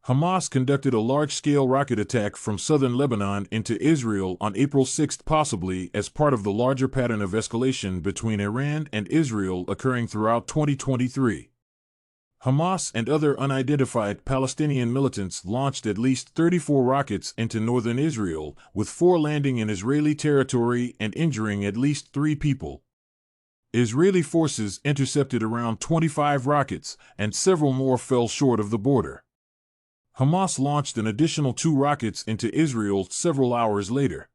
Hamas conducted a large-scale rocket attack from southern Lebanon into Israel on April 6, possibly as part of the larger pattern of escalation between Iran and Israel occurring throughout 2023. Hamas and other unidentified Palestinian militants launched at least 34 rockets into northern Israel, with 4 landing in Israeli territory and injuring at least 3 people. Israeli forces intercepted around 25 rockets, and several more fell short of the border. Hamas launched an additional 2 rockets into Israel several hours later.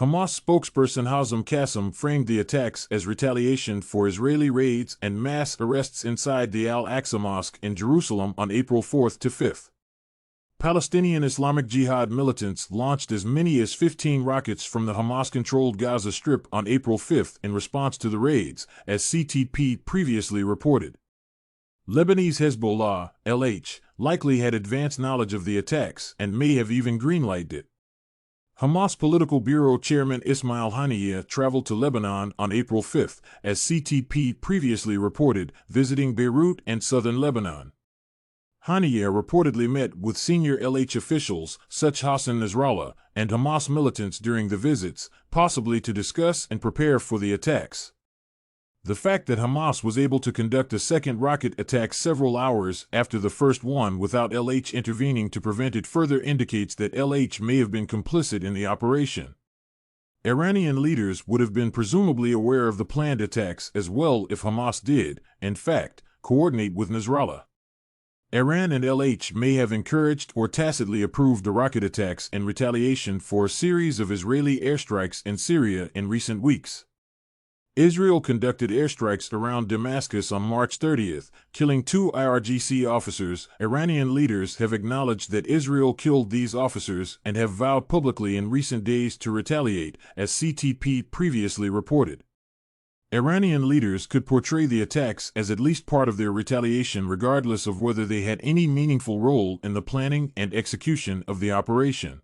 Hamas spokesperson Hazem Qasem framed the attacks as retaliation for Israeli raids and mass arrests inside the Al-Aqsa Mosque in Jerusalem on April 4 to 5. Palestinian Islamic Jihad militants launched as many as 15 rockets from the Hamas-controlled Gaza Strip on April 5 in response to the raids, as CTP previously reported. Lebanese Hezbollah, LH, likely had advanced knowledge of the attacks and may have even greenlighted it. Hamas Political Bureau Chairman Ismail Haniyeh traveled to Lebanon on April 5, as CTP previously reported, visiting Beirut and southern Lebanon. Haniyeh reportedly met with senior LH officials, such Hassan Nasrallah, and Hamas militants during the visits, possibly to discuss and prepare for the attacks. The fact that Hamas was able to conduct a second rocket attack several hours after the first one without LH intervening to prevent it further indicates that LH may have been complicit in the operation. Iranian leaders would have been presumably aware of the planned attacks as well if Hamas did, in fact, coordinate with Nasrallah. Iran and LH may have encouraged or tacitly approved the rocket attacks in retaliation for a series of Israeli airstrikes in Syria in recent weeks. Israel conducted airstrikes around Damascus on March 30, killing 2 IRGC officers. Iranian leaders have acknowledged that Israel killed these officers and have vowed publicly in recent days to retaliate, as CTP previously reported. Iranian leaders could portray the attacks as at least part of their retaliation regardless of whether they had any meaningful role in the planning and execution of the operation.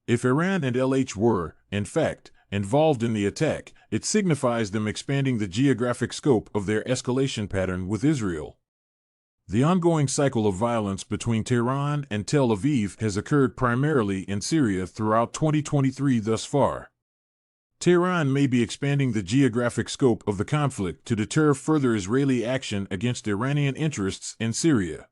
If Iran and LH were, in fact, involved in the attack, it signifies them expanding the geographic scope of their escalation pattern with Israel. The ongoing cycle of violence between Tehran and Tel Aviv has occurred primarily in Syria throughout 2023 thus far. Tehran may be expanding the geographic scope of the conflict to deter further Israeli action against Iranian interests in Syria.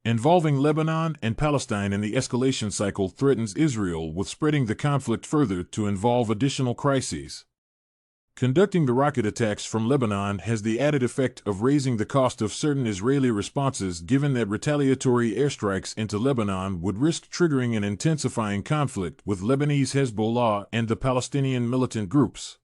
Involving Lebanon and Palestine in the escalation cycle threatens Israel with spreading the conflict further to involve additional crises. Conducting the rocket attacks from Lebanon has the added effect of raising the cost of certain Israeli responses, given that retaliatory airstrikes into Lebanon would risk triggering an intensifying conflict with Lebanese Hezbollah and the Palestinian militant groups.